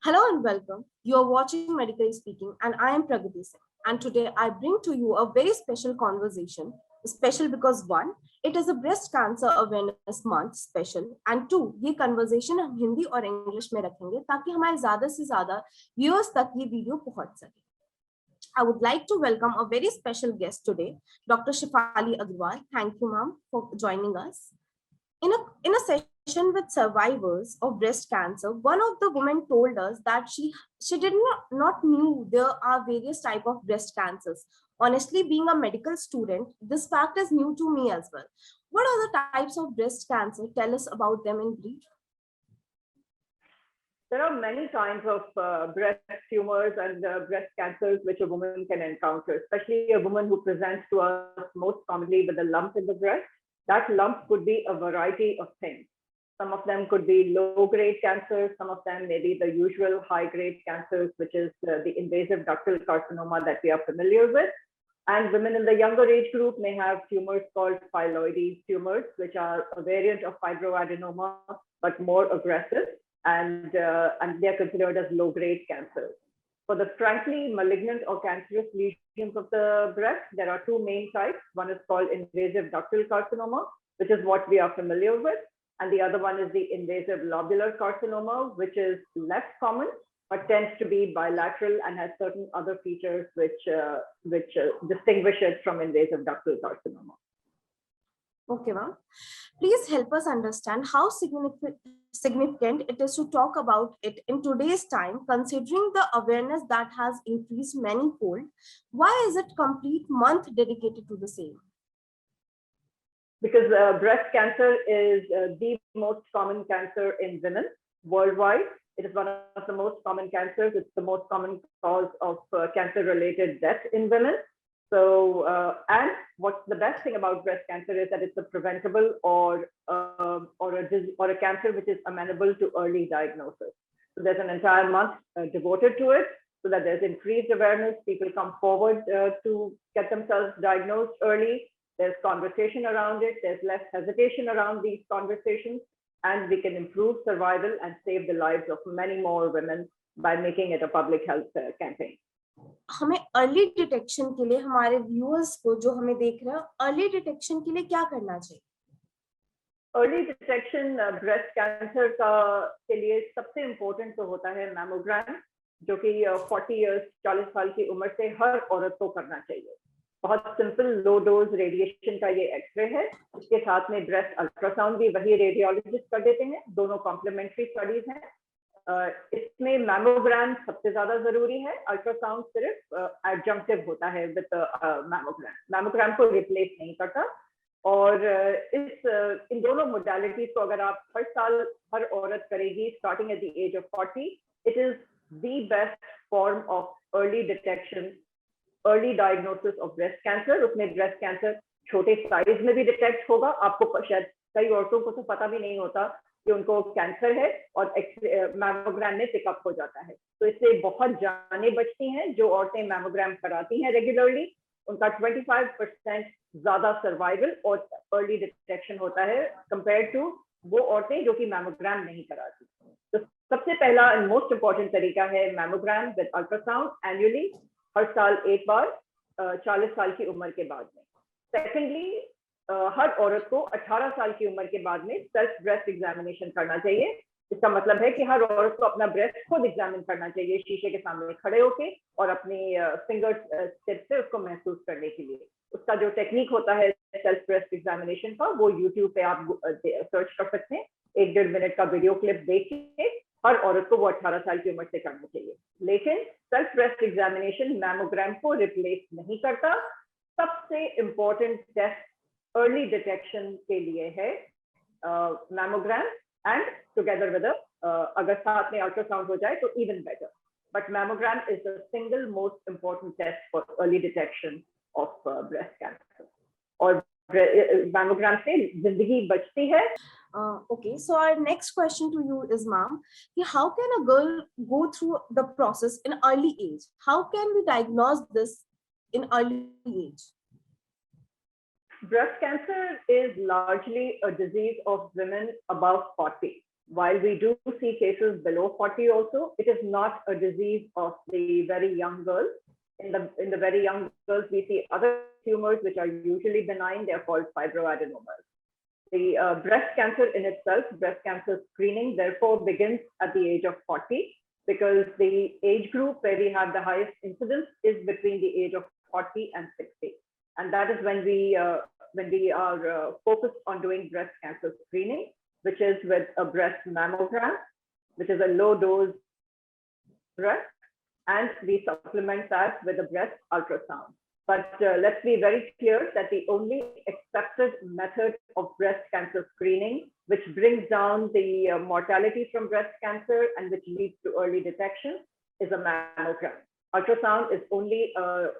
Hello and welcome. You are watching Medically Speaking, and I am Pragati Singh. And today I bring to you a very special conversation. Special because one, it is a breast cancer awareness month special, and two, ये conversation हम हिंदी और English में रखेंगे ताकि हमारे ज्यादा से ज्यादा viewers तक ये वीडियो पहुंच सके. I would like to welcome a very special guest today, Dr. Shefali Agrawal. Thank you, ma'am, for joining us. In a session with survivors of breast cancer, one of the women told us that she did not knew there are various type of breast cancers. Honestly, being a medical student, this fact is new to me as well. What are the types of breast cancer? Tell us about them in brief. There are many kinds of breast tumors and breast cancers which a woman can encounter, especially a woman who presents to us most commonly with a lump in the breast. That lump could be a variety of things. Some of them could be low-grade cancers. Some of them may be the usual high-grade cancers, which is the invasive ductal carcinoma that we are familiar with. And women in the younger age group may have tumors called phylloides tumors, which are a variant of fibroadenoma, but more aggressive. And they're considered as low-grade cancers. For the frankly malignant or cancerous lesions of the breast, there are two main types. One is called invasive ductal carcinoma, which is what we are familiar with. And the other one is the invasive lobular carcinoma, which is less common, but tends to be bilateral and has certain other features which distinguish it from invasive ductal carcinoma. Okay, ma'am. Please help us understand how significant it is to talk about it in today's time, considering the awareness that has increased many-fold. Why is it complete month dedicated to the same? Because breast cancer is the most common cancer in women worldwide. It is one of the most common cancers. It's the most common cause of cancer-related death in women. So, and what's the best thing about breast cancer is that it's a preventable or a cancer which is amenable to early diagnosis. So there's an entire month devoted to it, so that there's increased awareness. People come forward to get themselves diagnosed early. There's conversation around it. There's less hesitation around these conversations, and we can improve survival and save the lives of many more women by making it a public health campaign. हमें early detection के लिए हमारे viewers को जो हमें देख रहे हैं अर्ली डिटेक्शन के लिए क्या करना चाहिए? अर्ली डिटेक्शन ब्रेस्ट कैंसर के लिए सबसे इम्पोर्टेंट तो होता है मैमोग्राम, जो कि 40 साल की उम्र से हर औरत को करना चाहिए. बहुत सिंपल लो डोज रेडिएशन का ये एक्सरे है. इसके साथ में ब्रेस्ट अल्ट्रासाउंड भी वही रेडियोलॉजिस्ट कर देते हैं. दोनों कॉम्प्लीमेंट्री स्टडीज हैं. इसमें मैमोग्राम सबसे ज्यादा जरूरी है. अल्ट्रासाउंड सिर्फ एडजंक्टिव होता है विद मैमोग्राम को रिप्लेस नहीं करता. और इन दोनों मोडालिटीज को अगर आप हर साल हर औरत करेगी starting at the age of 40, it is the best form of early detection, early diagnosis of breast cancer. उसमें ब्रेस्ट कैंसर छोटे साइज में भी डिटेक्ट होगा. आपको शायद कई औरतों को तो पता भी नहीं होता कि उनको कैंसर है, और मैमोग्राम में पिकअप हो जाता है. तो इससे बहुत जानें बचती हैं. जो औरतें मैमोग्राम कराती हैं रेगुलरली, उनका 25% ज्यादा सर्वाइवल और अर्ली डिटेक्शन होता है कंपेयर टू वो औरतें जो कि मैमोग्राम नहीं कराती. तो सबसे पहला एंड मोस्ट इंपॉर्टेंट तरीका है मैमोग्राम विद अल्ट्रासाउंड एनुअली, हर साल एक बार 40 साल की उम्र के बाद में. सेकेंडली, हर औरत को 18 साल की उम्र के बाद में सेल्फ ब्रेस्ट एग्जामिनेशन करना चाहिए. इसका मतलब है कि हर औरत को अपना ब्रेस्ट खुद एग्जामिन करना चाहिए शीशे के सामने खड़े होके, और अपनी फिंगर टिप से उसको महसूस करने के लिए. उसका जो टेक्निक होता है सेल्फ ब्रेस्ट एग्जामिनेशन का, वो यूट्यूब पे आप सर्च कर सकते हैं. 1-1.5 मिनट का वीडियो क्लिप देख के हर औरत को वो 18 साल की उम्र से करना चाहिए. लेकिन सेल्फ ब्रेस्ट एग्जामिनेशन मैमोग्राम को रिप्लेस नहीं करता. सबसे इम्पोर्टेंट टेस्ट अर्ली डिटेक्शन के लिए है मैमोग्राम, एंड टुगेदर विद अगर साथ में अल्ट्रासाउंड हो जाए तो even better. But mammogram is the single most important test for early detection of breast cancer. और मैमोग्राम से जिंदगी बचती है. Okay, so our next question to you is, ma'am, how can a girl go through the process in early age? How can we diagnose this in early age? Breast cancer is largely a disease of women above 40. While we do see cases below 40 also, it is not a disease of the very young girls. In the very young girls, we see other tumors which are usually benign. They are called fibroadenomas. The breast cancer in itself, breast cancer screening, therefore begins at the age of 40, because the age group where we have the highest incidence is between the age of 40 and 60. And that is when we are focused on doing breast cancer screening, which is with a breast mammogram, which is a low dose breast, and we supplement that with a breast ultrasound. But let's be very clear that the only accepted method of breast cancer screening, which brings down the mortality from breast cancer and which leads to early detection, is a mammogram. Ultrasound is only a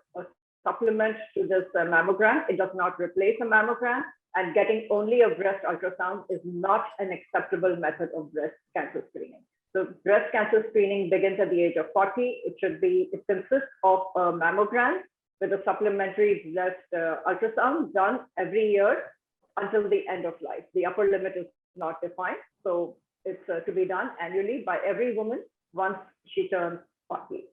supplement to this mammogram. It does not replace a mammogram, and getting only a breast ultrasound is not an acceptable method of breast cancer screening. So breast cancer screening begins at the age of 40. It consists of a mammogram with a supplementary breast ultrasound done every year until the end of life. The upper limit is not defined, so it's to be done annually by every woman once she turns 40.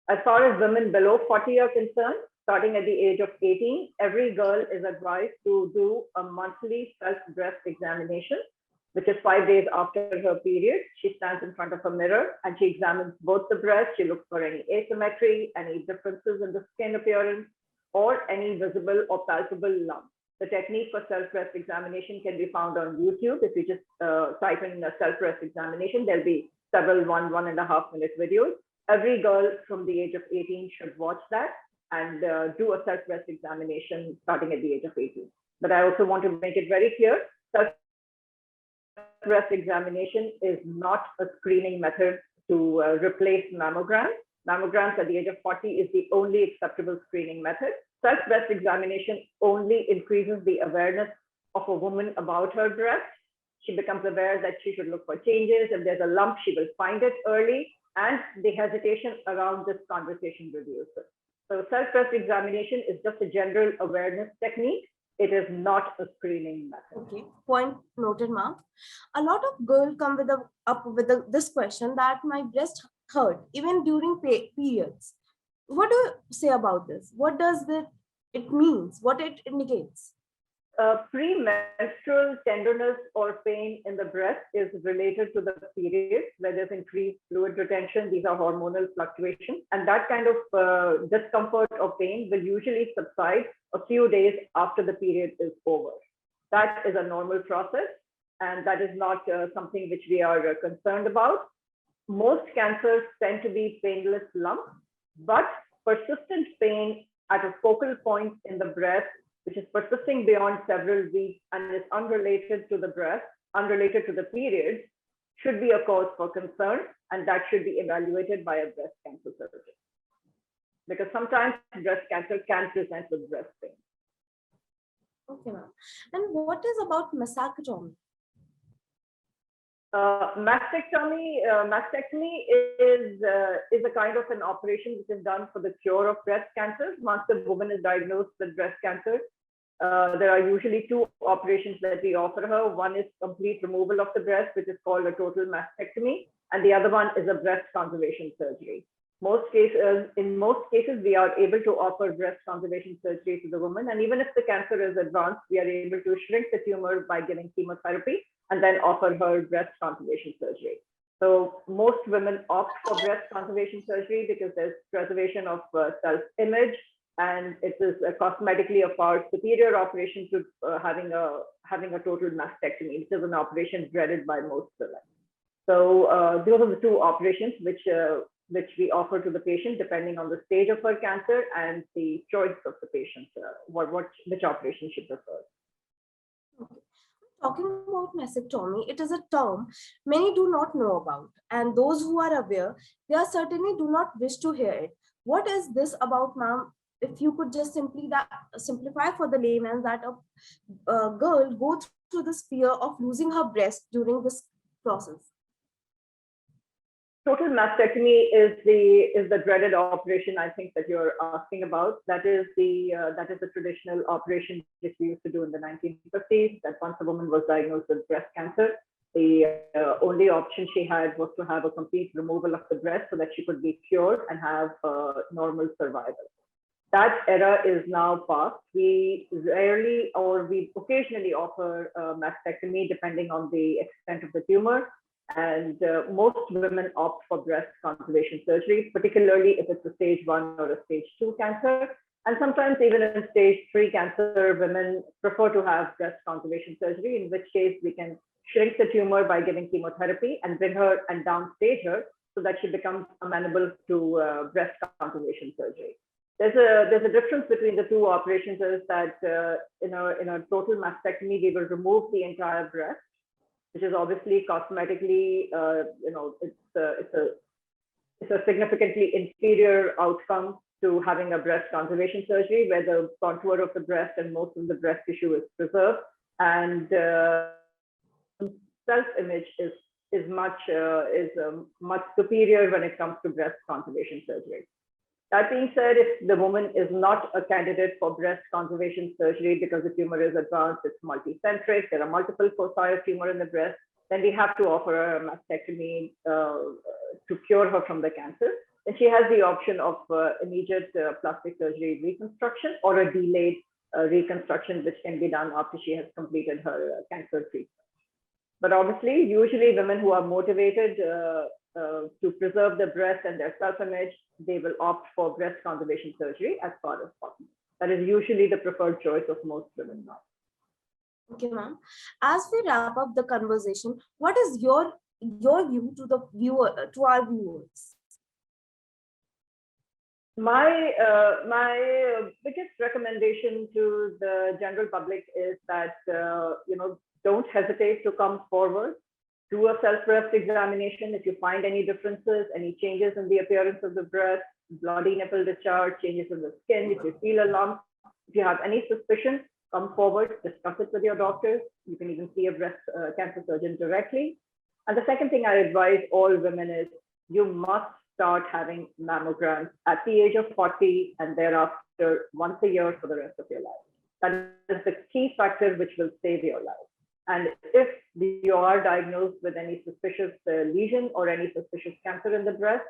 As far as women below 40 are concerned, starting at the age of 18, every girl is advised to do a monthly self-breast examination, which is 5 days after her period. She stands in front of a mirror and she examines both the breasts. She looks for any asymmetry, any differences in the skin appearance, or any visible or palpable lump. The technique for self-breast examination can be found on YouTube. If you just type in a self-breast examination, there'll be several 1.5 minute videos. Every girl from the age of 18 should watch that and do a self-breast examination starting at the age of 18. But I also want to make it very clear, self-breast examination is not a screening method to replace mammograms. Mammograms at the age of 40 is the only acceptable screening method. Self-breast examination only increases the awareness of a woman about her breast. She becomes aware that she should look for changes. If there's a lump, she will find it early, and the hesitation around this conversation reduces. So self-breast examination is just a general awareness technique. It is not a screening method. Okay, point noted, ma'am. A lot of girls come with this question that my breast hurt even during periods. What do you say about this? What does it means? What it indicates? Premenstrual tenderness or pain in the breast is related to the period, where there's increased fluid retention. These are hormonal fluctuations, and that kind of discomfort or pain will usually subside a few days after the period is over. That is a normal process, and that is not something which we are concerned about. Most cancers tend to be painless lumps, but persistent pain at a focal point in the breast, which is persisting beyond several weeks and is unrelated to the breast, unrelated to the period, should be a cause for concern, and that should be evaluated by a breast cancer surgeon. Because sometimes breast cancer can present with breast pain. Okay, ma'am. And what is about mastectomy? Mastectomy is a kind of an operation which is done for the cure of breast cancer. Once the woman is diagnosed with breast cancer, there are usually two operations that we offer her. One is complete removal of the breast, which is called a total mastectomy, and the other one is a breast conservation surgery. In most cases, we are able to offer breast conservation surgery to the woman, and even if the cancer is advanced, we are able to shrink the tumor by giving chemotherapy and then offer her breast conservation surgery. So most women opt for breast conservation surgery because there's preservation of self-image, and it is cosmetically a far superior operation to having a total mastectomy, which is an operation dreaded by most women. So those are the two operations which we offer to the patient depending on the stage of her cancer and the choice of the patient, which operation she prefers. Okay. Talking about mastectomy, it is a term many do not know about, and those who are aware, they are certainly do not wish to hear it. What is this about, ma'am? If you could just simplify for the layman that a girl go through this fear of losing her breast during this process. Total mastectomy is the dreaded operation I think that you're asking about. That is the traditional operation which we used to do in the 1950s. That once a woman was diagnosed with breast cancer, The only option she had was to have a complete removal of the breast so that she could be cured and have normal survival. That era is now past. We rarely or we occasionally offer mastectomy depending on the extent of the tumor. And most women opt for breast conservation surgery, particularly if it's a stage 1 or a stage 2 cancer. And sometimes even in stage 3 cancer, women prefer to have breast conservation surgery, in which case we can shrink the tumor by giving chemotherapy and bring her and downstage her so that she becomes amenable to breast conservation surgery. There's a difference between the two operations is that in a total mastectomy, we will remove the entire breast, which is obviously cosmetically, it's a significantly inferior outcome to having a breast conservation surgery where the contour of the breast and most of the breast tissue is preserved, and self-image is much superior when it comes to breast conservation surgery. That being said, if the woman is not a candidate for breast conservation surgery because the tumor is advanced, it's multicentric, there are multiple foci of tumor in the breast, then we have to offer her a mastectomy to cure her from the cancer. Then she has the option of immediate plastic surgery reconstruction or a delayed reconstruction, which can be done after she has completed her cancer treatment. But obviously, usually women who are motivated to preserve the breast and their self-image, they will opt for breast conservation surgery as far as possible. That is usually the preferred choice of most women now. Okay, ma'am. As we wrap up the conversation, what is your view to our viewers? My biggest recommendation to the general public is that don't hesitate to come forward. Do a self-breast examination. If you find any differences, any changes in the appearance of the breast, bloody nipple discharge, changes in the skin, if you feel a lump, if you have any suspicion, come forward, discuss it with your doctors. You can even see a breast cancer surgeon directly. And the second thing I advise all women is you must start having mammograms at the age of 40 and thereafter once a year for the rest of your life. That is the key factor which will save your life. And if you are diagnosed with any suspicious lesion or any suspicious cancer in the breast,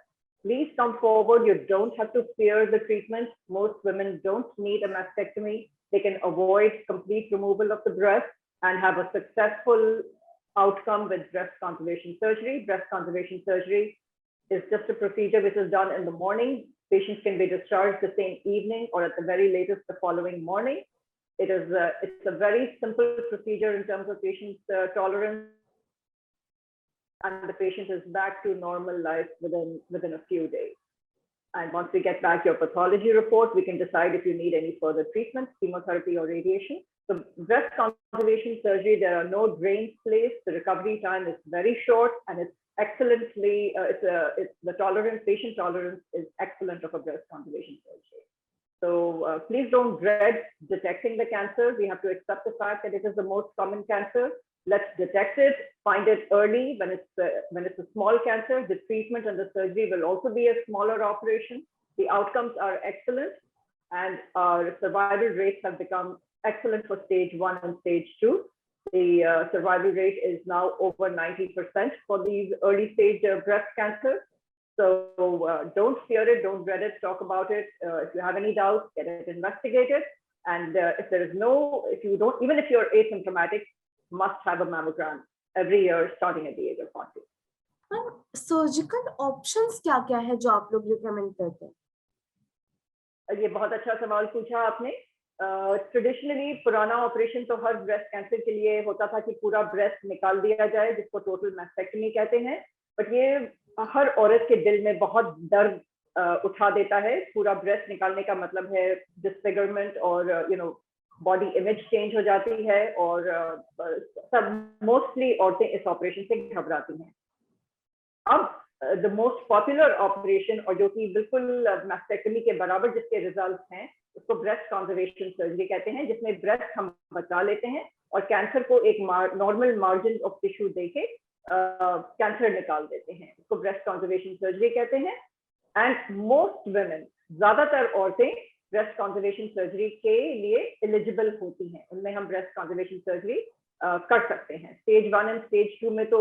please come forward. You don't have to fear the treatment. Most women don't need a mastectomy. They can avoid complete removal of the breast and have a successful outcome with breast conservation surgery. Breast conservation surgery is just a procedure which is done in the morning. Patients can be discharged the same evening or at the very latest the following morning. It's a very simple procedure in terms of patient tolerance, and the patient is back to normal life within a few days. And once we get back your pathology report, we can decide if you need any further treatment, chemotherapy or radiation. So breast conservation surgery, there are no drains placed. The recovery time is very short, and it's excellently, the tolerance, patient tolerance is excellent of a breast conservation surgery. So please don't dread detecting the cancer. We have to accept the fact that it is the most common cancer. Let's detect it, find it early. When it's a small cancer, the treatment and the surgery will also be a smaller operation. The outcomes are excellent, and our survival rates have become excellent for stage 1 and stage 2. The survival rate is now over 90% for these early stage breast cancer. So don't fear it, don't dread it, talk about it. If you have any doubts, get it investigated. And even if you're asymptomatic, must have a mammogram every year starting at the age of 40. Surgical options क्या-क्या है जो आप लोग recommend करते हैं? ये बहुत अच्छा सवाल पूछा आपने। ट्रेडिशनली पुराना ऑपरेशन तो हर ब्रेस्ट कैंसर के लिए होता था कि पूरा ब्रेस्ट निकाल दिया जाए, जिसको टोटल मैस्टेक्टमी कहते हैं। बट ये हर औरत के दिल में बहुत दर्द उठा देता है। पूरा ब्रेस्ट निकालने का मतलब है डिसफिगरमेंट और बॉडी इमेज चेंज हो जाती है, और सब मोस्टली औरतें इस ऑपरेशन से घबराती हैं। अब द मोस्ट पॉपुलर ऑपरेशन, और जो कि बिल्कुल मैस्टेक्टमी के बराबर जिसके रिजल्ट्स हैं, उसको ब्रेस्ट कंजर्वेशन सर्जरी कहते हैं, जिसमें ब्रेस्ट हम बचा लेते हैं और कैंसर को एक नॉर्मल मार्जिन ऑफ टिश्यू देके कैंसर निकाल देते हैं। इसको ब्रेस्ट कंजर्वेशन सर्जरी कहते हैं। एंड मोस्ट वुमेन, ज्यादातर औरतें ब्रेस्ट कंजर्वेशन सर्जरी के लिए एलिजिबल होती हैं। उनमें हम ब्रेस्ट कंजर्वेशन सर्जरी कर सकते हैं। स्टेज 1 एंड स्टेज 2 में तो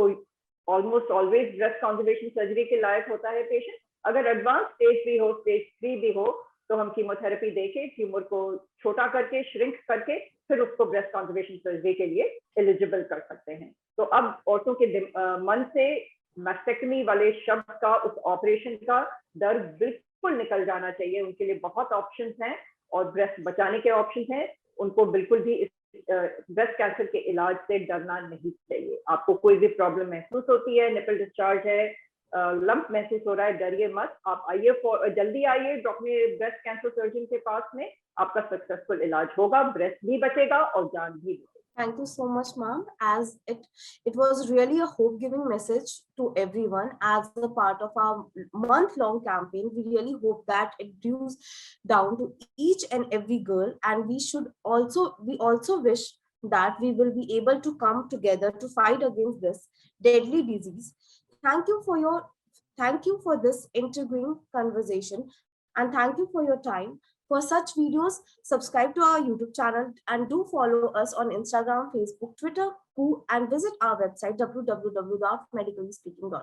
almost always breast conservation surgery के लायक होता है पेशेंट। अगर एडवांस स्टेज भी हो, स्टेज 3 भी हो, तो हम कीमोथेरेपी देके ट्यूमर को छोटा करके, श्रिंक करके, फिर उसको ब्रेस्ट कॉन्जर्वेशन सर्जरी के लिए एलिजिबल कर सकते हैं। तो अब औरतों के मन से मैस्टेक्टमी वाले शब्द का, उस ऑपरेशन का डर बिल्कुल निकल जाना चाहिए। उनके लिए बहुत ऑप्शंस हैं और ब्रेस्ट बचाने के ऑप्शंस हैं। उनको बिल्कुल भी इस ब्रेस्ट कैंसर के इलाज से डरना नहीं चाहिए। आपको कोई भी प्रॉब्लम महसूस होती है, निपल डिस्चार्ज है, लंप महसूस हो रहा है, डरिए मत। आप आइए, जल्दी आइए डॉक्टर ब्रेस्ट कैंसर सर्जन के पास में। आपका सक्सेसफुल इलाज होगा, ब्रेस्ट भी बचेगा और जान भी बचेगी। Thank you so much, ma'am. As it was really a hope-giving message to everyone. As a part of our month-long campaign, we really hope that it reaches down to each and every girl, and we also wish that we will be able to come together to fight against this deadly disease. Thank you for your thank you for this intriguing conversation, and thank you for your time. For such videos, subscribe to our YouTube channel and do follow us on Instagram, Facebook, Twitter, and visit our website www.medicallyspeaking.in.